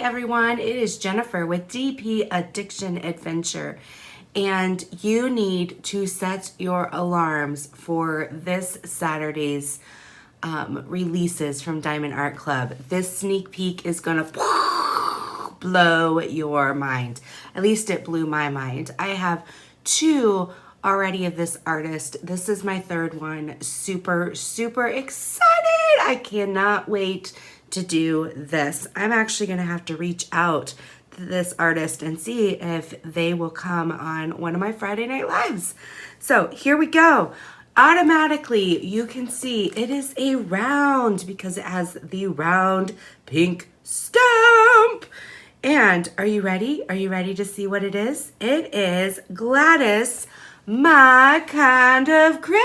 everyone, it is Jennifer with DP Addiction Adventure, and you need to set your alarms for this Saturday's releases from Diamond Art Club. This sneak peek is gonna blow your mind. At least it blew my mind. I have two already of this artist. This is my third one. Super excited. I cannot wait to do this. I'm actually gonna have to reach out to this artist and see if they will come on one of my Friday Night Lives. So here we go. Automatically, you can see it is a round because it has the round pink stamp. And are you ready? Are you ready to see what it is? It is Gladis, My Kind of Crazy,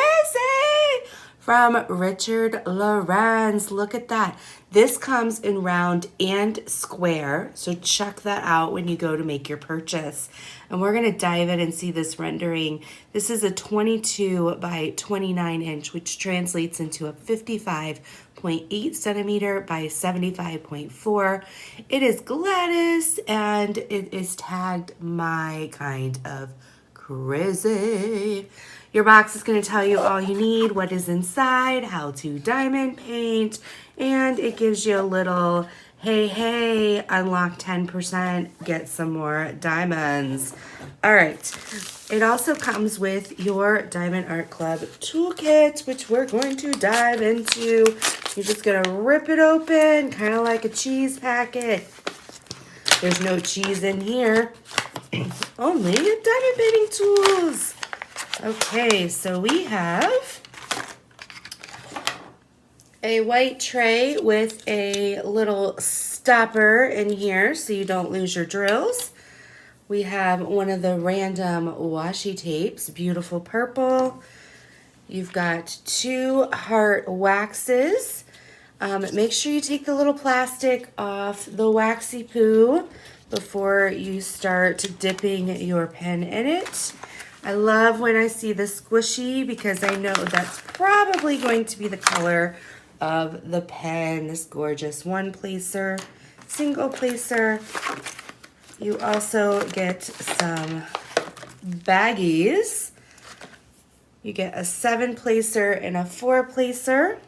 from Richard Lorenz. Look at that. This comes in round and square, so check that out when you go to make your purchase. And we're gonna dive in and see this rendering. This is a 22 by 29 inch, which translates into a 55.8 centimeter by 75.4. It is Gladis, and it is tagged My Kind of Crazy. Your box is going to tell you all you need, what is inside, how to diamond paint, and it gives you a little, hey, unlock 10%, get some more diamonds. All right. It also comes with your Diamond Art Club toolkit, which we're going to dive into. You're just going to rip it open, kind of like a cheese packet. There's no cheese in here, only diamond painting tools. Okay, so we have a white tray with a little stopper in here so you don't lose your drills. We have one of the random washi tapes, beautiful purple. You've got 2 heart waxes. Make sure you take the little plastic off the waxy poo before you start dipping your pen in it. I love when I see the squishy because I know that's probably going to be the color of the pen. This gorgeous one placer, single placer. You also get some baggies. You get a 7 placer and a 4 placer.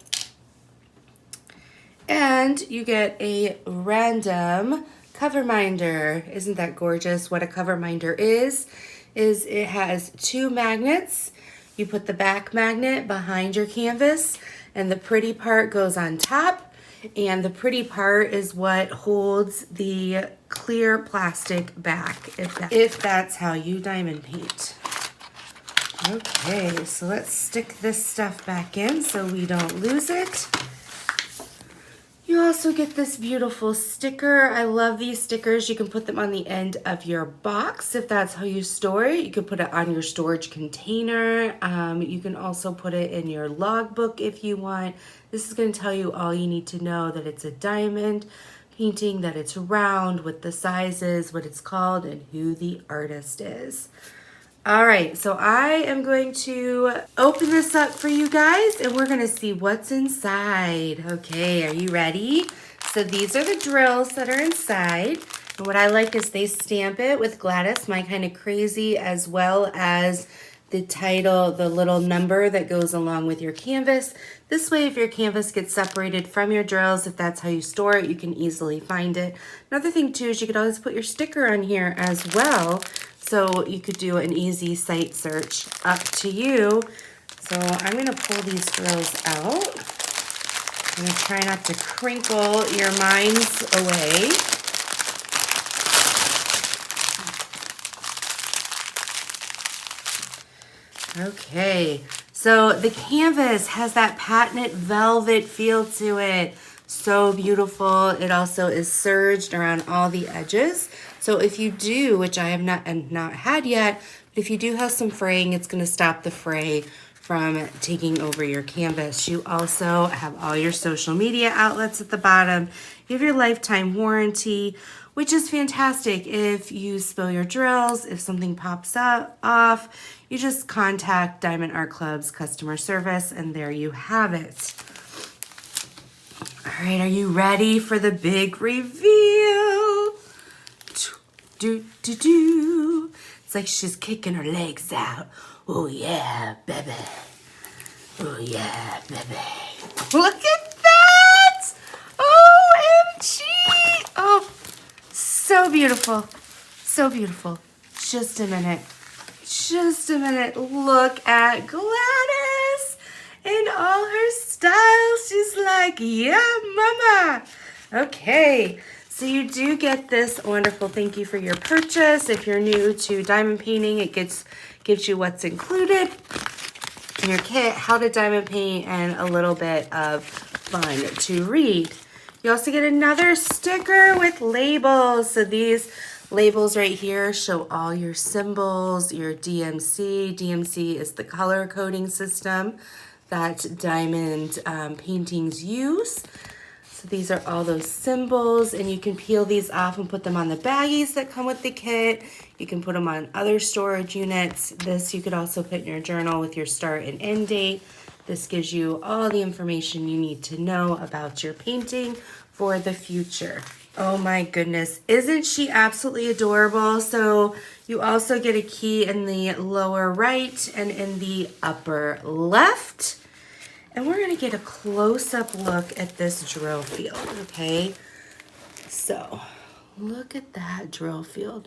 And you get a random cover minder. Isn't that gorgeous? What a cover minder is it has 2 magnets. You put the back magnet behind your canvas and the pretty part goes on top, and the pretty part is what holds the clear plastic back, if that's how you diamond paint. Okay, so let's stick this stuff back in so we don't lose it. You also get this beautiful sticker. I love these stickers. You can put them on the end of your box if that's how you store it. You can put it on your storage container. You can also put it in your logbook if you want. This is going to tell you all you need to know, that it's a diamond painting, that it's round, what the size is, what it's called, and who the artist is. All right, so I am going to open this up for you guys and we're gonna see what's inside. Okay, are you ready? So these are the drills that are inside. And what I like is they stamp it with Gladis, My Kind of Crazy, as well as the title, the little number that goes along with your canvas. This way, if your canvas gets separated from your drills, if that's how you store it, you can easily find it. Another thing too is you could always put your sticker on here as well. So you could do an easy site search, up to you. So I'm gonna pull these drills out. I'm gonna try not to crinkle your minds away. Okay, so the canvas has that patented velvet feel to it. So beautiful. It also is serged around all the edges. So if you do, which I have not had yet, but if you do have some fraying, it's going to stop the fray from taking over your canvas. You also have all your social media outlets at the bottom. You have your lifetime warranty, which is fantastic. If you spill your drills, if something pops off, you just contact Diamond Art Club's customer service, and there you have it. All right, are you ready for the big reveal? do, do, do. It's like she's kicking her legs out. Oh yeah, baby. Oh yeah, baby. Look at that! OMG! Oh, so beautiful. So beautiful. Just a minute. Just a minute. Look at Gladys in all her style. She's like, yeah, mama. Okay. So you do get this wonderful thank you for your purchase. If you're new to diamond painting, it gives you what's included in your kit, how to diamond paint, and a little bit of fun to read. You also get another sticker with labels. So these labels right here show all your symbols, your DMC. DMC is the color coding system that diamond paintings use. So these are all those symbols, and you can peel these off and put them on the baggies that come with the kit. You can put them on other storage units. This you could also put in your journal with your start and end date. This gives you all the information you need to know about your painting for the future. Oh my goodness, isn't she absolutely adorable? So you also get a key in the lower right and in the upper left. And we're gonna get a close-up look at this drill field, okay? So, look at that drill field.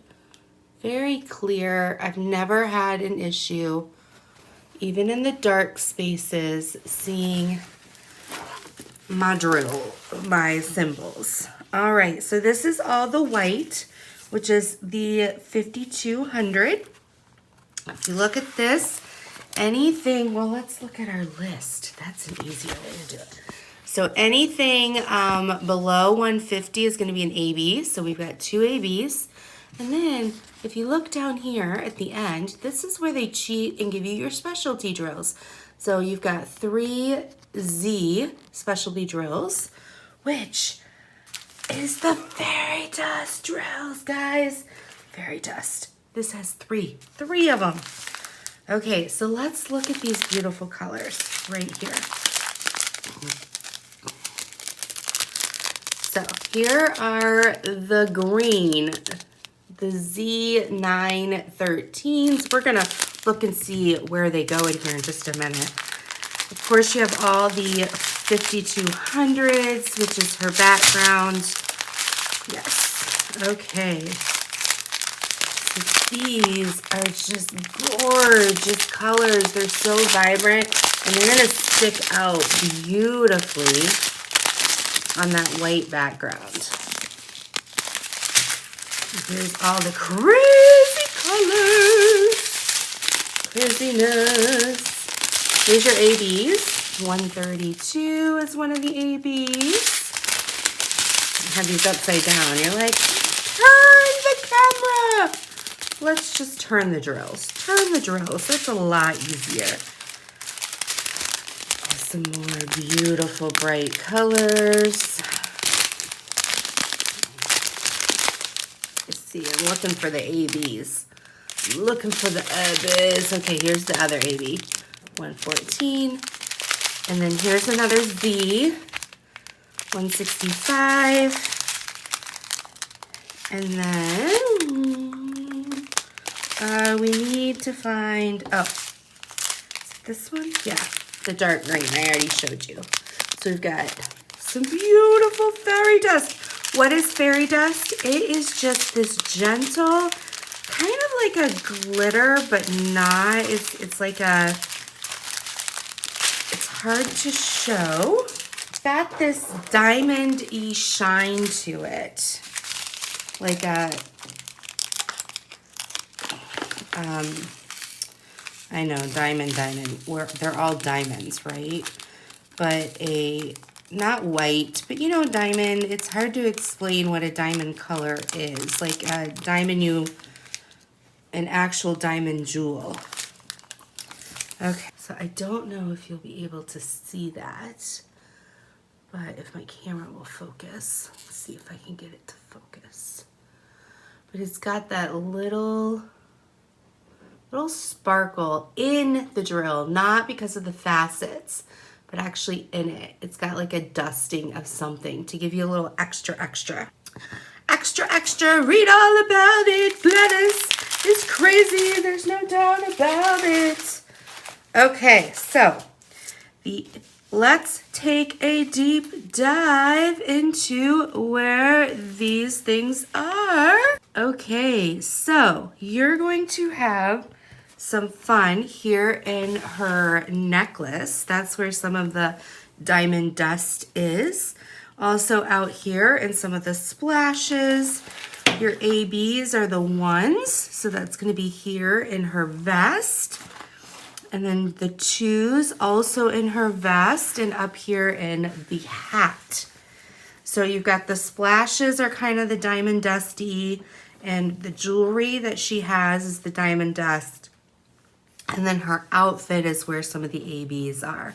Very clear. I've never had an issue, even in the dark spaces, seeing my drill, my symbols. All right, so this is all the white, which is the 5200. If you look at this, anything, well, let's look at our list. That's an easier way to do it. So anything below 150 is going to be an AB. So we've got 2 ABs. And then if you look down here at the end, this is where they cheat and give you your specialty drills. So you've got 3 Z specialty drills, which is the fairy dust drills, guys. Fairy dust. This has 3 of them. Okay, so let's look at these beautiful colors right here. So here are the green, the Z913s. We're gonna look and see where they go in here in just a minute. Of course, you have all the 5200s, which is her background. Yes, okay. These are just gorgeous colors. They're so vibrant, and they're gonna stick out beautifully on that white background. Here's all the crazy colors. Craziness. Here's your ABs. 132 is one of the ABs. I have these upside down. You're like, turn the camera. Let's just turn the drills. Turn the drills. That's a lot easier. Some more beautiful bright colors. Let's see, I'm looking for the ABs. Looking for the ABs. Okay, here's the other AB. 114. And then here's another Z. 165. And then we need to find, oh, is it this one? Yeah, the dark green I already showed you. So we've got some beautiful fairy dust. What is fairy dust? It is just this gentle, kind of like a glitter, but not. It's like a, it's hard to show. It's got this diamond-y shine to it. Like a, I know, diamond, they're all diamonds, right? But not white, but you know, diamond, it's hard to explain what a diamond color is. Like a diamond, an actual diamond jewel. Okay, so I don't know if you'll be able to see that, but if my camera will focus, let's see if I can get it to focus. But it's got that little sparkle in the drill, not because of the facets, but actually in it. It's got like a dusting of something to give you a little extra. Extra, extra, read all about it. Gladys is crazy. There's no doubt about it. Okay, so let's take a deep dive into where these things are. Okay, so you're going to have some fun here in her necklace. That's where some of the diamond dust is. Also out here in some of the splashes. Your ABs are the ones, so that's going to be here in her vest. And then the 2s also in her vest and up here in the hat. So you've got the splashes are kind of the diamond dusty, and the jewelry that she has is the diamond dust. And then her outfit is where some of the ABs are.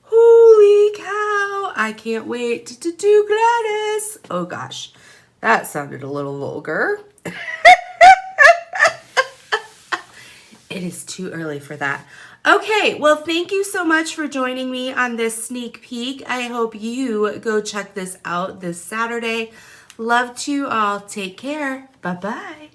Holy cow! I can't wait to do Gladys. Oh gosh, that sounded a little vulgar. It is too early for that. Okay, well, thank you so much for joining me on this sneak peek. I hope you go check this out this Saturday. Love to all. Take care. Bye-bye.